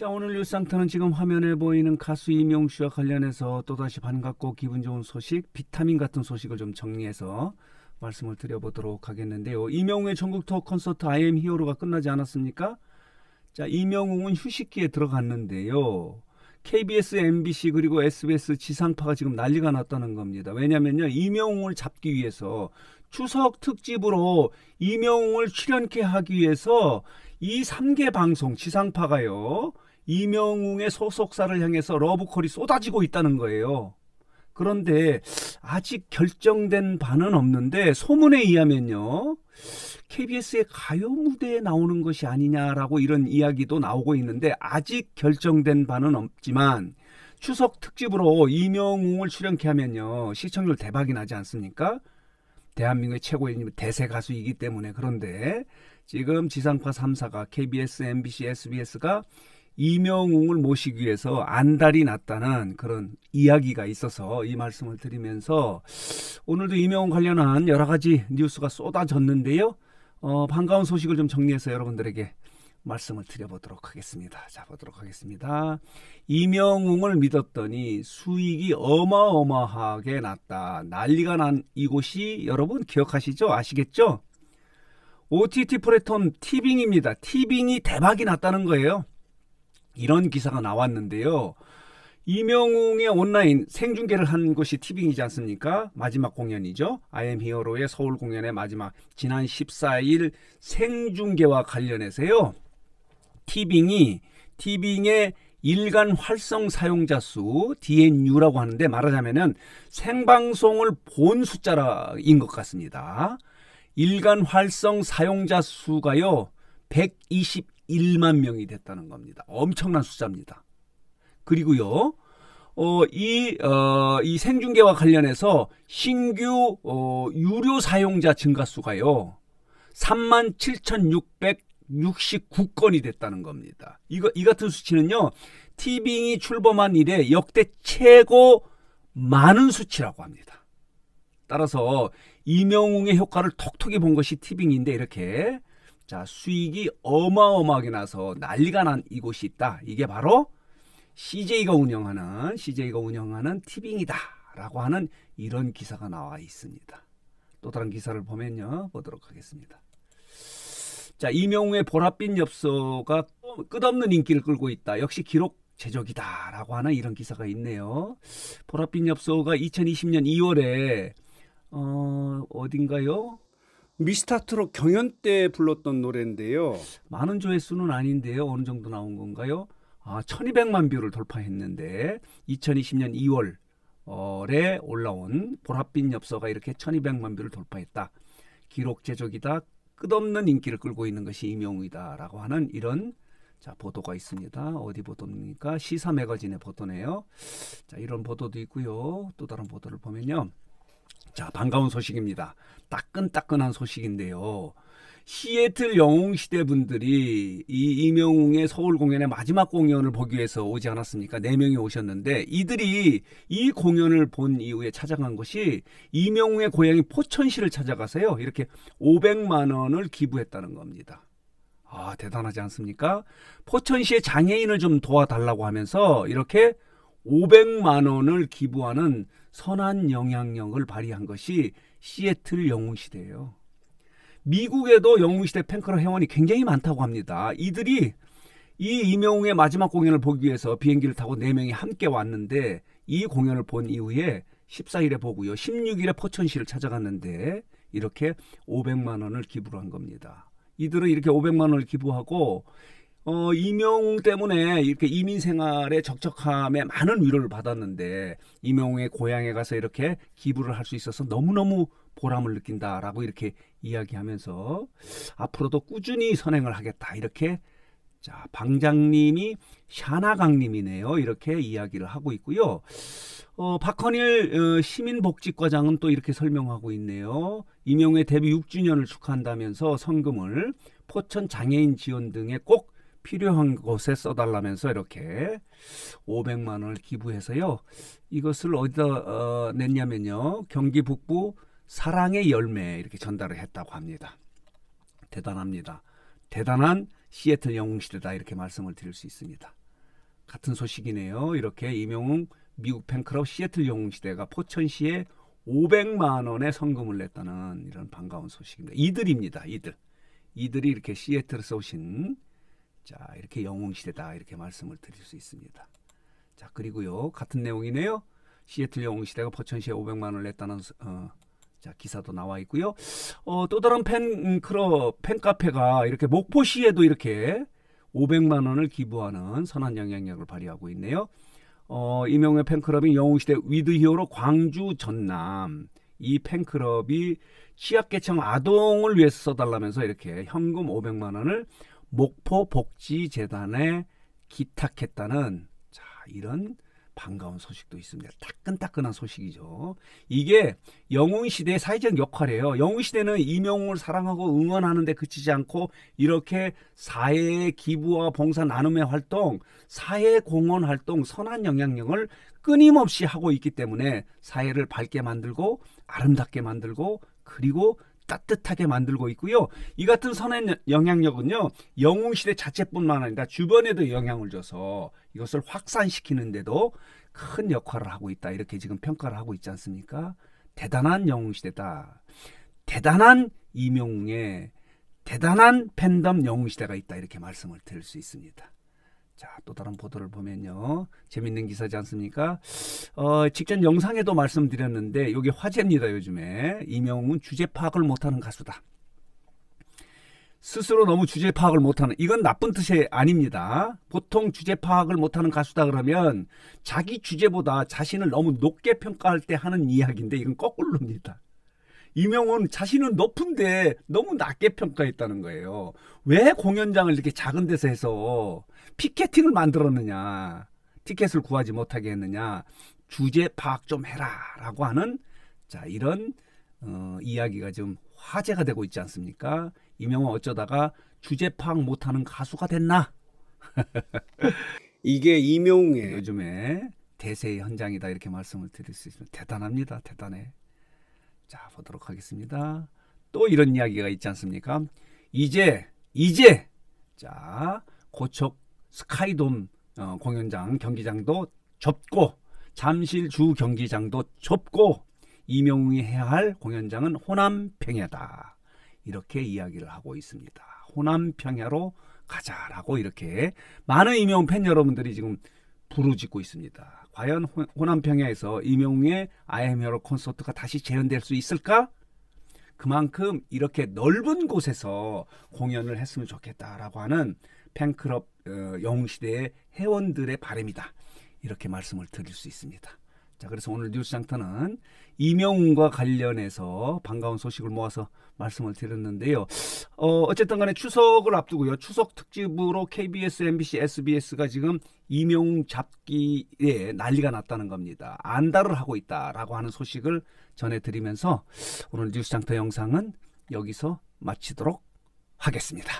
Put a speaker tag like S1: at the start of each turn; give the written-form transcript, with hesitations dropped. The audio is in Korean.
S1: 자, 오늘 뉴스상태는 지금 화면에 보이는 가수 이명웅 씨와 관련해서 또다시 반갑고 기분 좋은 소식, 비타민 같은 소식을 좀 정리해서 말씀을 드려보도록 하겠는데요. 이명웅의 전국 투어 콘서트 I am 히어로가 끝나지 않았습니까? 자, 이명웅은 휴식기에 들어갔는데요. KBS, MBC 그리고 SBS 지상파가 지금 난리가 났다는 겁니다. 왜냐면요, 이명웅을 잡기 위해서 추석 특집으로 이명웅을 출연케 하기 위해서 이 3개 방송 지상파가요, 이명웅의 소속사를 향해서 러브콜이 쏟아지고 있다는 거예요. 그런데 아직 결정된 바는 없는데 소문에 의하면요, KBS의 가요 무대에 나오는 것이 아니냐라고 이런 이야기도 나오고 있는데 아직 결정된 바는 없지만 추석 특집으로 이명웅을 출연케 하면요, 시청률 대박이 나지 않습니까? 대한민국의 최고의 대세 가수이기 때문에. 그런데 지금 지상파 3사가 KBS, MBC, SBS가 이명웅을 모시기 위해서 안달이 났다는 그런 이야기가 있어서 이 말씀을 드리면서 오늘도 이명웅 관련한 여러 가지 뉴스가 쏟아졌는데요. 반가운 소식을 좀 정리해서 여러분들에게 말씀을 드려보도록 하겠습니다. 자, 보도록 하겠습니다. 이명웅을 믿었더니 수익이 어마어마하게 났다. 난리가 난 이곳이 여러분 기억하시죠? 아시겠죠? OTT 플랫폼 티빙입니다. 티빙이 대박이 났다는 거예요. 이런 기사가 나왔는데요. 이명웅의 온라인 생중계를 한 곳이 티빙이지 않습니까? 마지막 공연이죠. I am 히어로의 서울 공연의 마지막 지난 14일 생중계와 관련해서요, 티빙의 일간 활성 사용자 수 DNU라고 하는데, 말하자면은 생방송을 본 숫자인 것 같습니다. 일간 활성 사용자 수가요 121만 명이 됐다는 겁니다. 엄청난 숫자입니다. 그리고요, 이 생중계와 관련해서 신규 유료 사용자 증가수가요 37,669건이 됐다는 겁니다. 이 같은 수치는요, 티빙이 출범한 이래 역대 최고 많은 수치라고 합니다. 따라서 이명웅의 효과를 톡톡히 본 것이 티빙인데, 이렇게 자, 수익이 어마어마하게 나서 난리가 난 이곳이 있다. 이게 바로 CJ가 운영하는 티빙이다 라고 하는 이런 기사가 나와 있습니다. 또 다른 기사를 보면요, 보도록 하겠습니다. 자, 이명웅의 보랏빛 엽서가 끝없는 인기를 끌고 있다. 역시 기록 제적이다 라고 하는 이런 기사가 있네요. 보랏빛 엽서가 2020년 2월에 어딘가요? 미스터트롯 경연 때 불렀던 노래인데요. 많은 조회수는 아닌데요. 어느 정도 나온 건가요? 1200만 뷰를 돌파했는데 2020년 2월에 올라온 보랏빛 엽서가 이렇게 1200만 뷰를 돌파했다. 기록 제적이다. 끝없는 인기를 끌고 있는 것이 이명웅이다 라고 하는 이런, 자, 보도가 있습니다. 어디 보도입니까? 시사 매거진의 보도네요. 자, 이런 보도도 있고요. 또 다른 보도를 보면요, 자, 반가운 소식입니다. 따끈따끈한 소식인데요. 시애틀 영웅시대 분들이 이 이명웅의 서울 공연의 마지막 공연을 보기 위해서 오지 않았습니까? 4명이 오셨는데 이들이 이 공연을 본 이후에 찾아간 것이 이명웅의 고향인 포천시를 찾아가서요, 이렇게 500만 원을 기부했다는 겁니다. 대단하지 않습니까? 포천시의 장애인을 좀 도와달라고 하면서 이렇게 500만 원을 기부하는 선한 영향력을 발휘한 것이 시애틀 영웅시대예요. 미국에도 영웅시대 팬클럽 회원이 굉장히 많다고 합니다. 이들이 이 이명웅의 마지막 공연을 보기 위해서 비행기를 타고 4명이 함께 왔는데 이 공연을 본 이후에 14일에 보고요, 16일에 포천시를 찾아갔는데 이렇게 500만 원을 기부를 한 겁니다. 이들은 이렇게 500만 원을 기부하고 이명웅 때문에 이렇게 이민 생활의 적적함에 많은 위로를 받았는데 이명웅의 고향에 가서 이렇게 기부를 할 수 있어서 너무너무 보람을 느낀다라고 이렇게 이야기하면서 앞으로도 꾸준히 선행을 하겠다, 이렇게, 자, 방장님이 샤나강님이네요. 이렇게 이야기를 하고 있고요. 박헌일 시민복지과장은 또 이렇게 설명하고 있네요. 이명웅의 데뷔 6주년을 축하한다면서 성금을 포천 장애인 지원 등에 꼭 필요한 곳에 써달라면서 이렇게 500만 원을 기부해서요, 이것을 어디다 냈냐면요, 경기 북부 사랑의 열매 이렇게 전달을 했다고 합니다. 대단합니다. 대단한 시애틀 영웅시대다, 이렇게 말씀을 드릴 수 있습니다. 같은 소식이네요. 이렇게 이명웅 미국 팬클럽 시애틀 영웅시대가 포천시에 500만 원의 성금을 냈다는 이런 반가운 소식입니다. 이들입니다. 이들이 이렇게 시애틀에서 오신 자 이렇게 영웅시대다 이렇게 말씀을 드릴 수 있습니다. 자 그리고요 같은 내용이네요. 시애틀 영웅시대가 포천시에 500만 원을 냈다는 자 기사도 나와 있고요. 또 다른 팬클럽 팬카페가 이렇게 목포시에도 이렇게 500만 원을 기부하는 선한 영향력을 발휘하고 있네요. 이명웅의 팬클럽인 영웅시대 위드히어로 광주 전남 이 팬클럽이 취약계층 아동을 위해서 써달라면서 이렇게 현금 500만 원을 목포복지재단에 기탁했다는 자 이런 반가운 소식도 있습니다. 따끈따끈한 소식이죠. 이게 영웅시대의 사회적 역할이에요. 영웅시대는 이명웅을 사랑하고 응원하는 데 그치지 않고 이렇게 사회의 기부와 봉사 나눔의 활동, 사회공헌 활동, 선한 영향력을 끊임없이 하고 있기 때문에 사회를 밝게 만들고 아름답게 만들고 그리고 따뜻하게 만들고 있고요. 이 같은 선한 영향력은요. 영웅시대 자체뿐만 아니라 주변에도 영향을 줘서 이것을 확산시키는데도 큰 역할을 하고 있다. 이렇게 지금 평가를 하고 있지 않습니까? 대단한 영웅시대다. 대단한 이명웅의 대단한 팬덤 영웅시대가 있다. 이렇게 말씀을 드릴 수 있습니다. 자, 또 다른 보도를 보면요. 재밌는 기사지 않습니까? 직전 영상에도 말씀드렸는데 이게 화제입니다. 요즘에. 이명웅은 주제 파악을 못하는 가수다. 스스로 너무 주제 파악을 못하는 이건 나쁜 뜻이 아닙니다. 보통 주제 파악을 못하는 가수다 그러면 자기 주제보다 자신을 너무 높게 평가할 때 하는 이야기인데 이건 거꾸로입니다. 이명웅은 자신은 높은데 너무 낮게 평가했다는 거예요. 왜 공연장을 이렇게 작은 데서 해서 피켓팅을 만들었느냐, 티켓을 구하지 못하게 했느냐, 주제 파악 좀 해라 라고 하는 자 이런 이야기가 좀 화제가 되고 있지 않습니까? 이명웅 어쩌다가 주제 파악 못하는 가수가 됐나? 이게 이명웅의 요즘에 대세의 현장이다 이렇게 말씀을 드릴 수 있습니다. 대단합니다. 대단해. 자 보도록 하겠습니다. 또 이런 이야기가 있지 않습니까? 이제 자 고척 스카이돔 공연장 경기장도 접고 잠실 주 경기장도 접고 이명웅이 해야 할 공연장은 호남평야다. 이렇게 이야기를 하고 있습니다. 호남평야로 가자라고 이렇게 많은 이명웅 팬 여러분들이 지금 부르짖고 있습니다. 과연 호남평야에서 이명웅의 I am hero 콘서트가 다시 재현될 수 있을까? 그만큼 이렇게 넓은 곳에서 공연을 했으면 좋겠다라고 하는 팬클럽 영웅시대의 회원들의 바람이다. 이렇게 말씀을 드릴 수 있습니다. 자, 그래서 오늘 뉴스장터는 이명웅과 관련해서 반가운 소식을 모아서 말씀을 드렸는데요. 어쨌든 간에 추석을 앞두고요. 추석 특집으로 KBS, MBC, SBS가 지금 이명웅 잡기에 난리가 났다는 겁니다. 안달을 하고 있다라고 하는 소식을 전해드리면서 오늘 뉴스장터 영상은 여기서 마치도록 하겠습니다.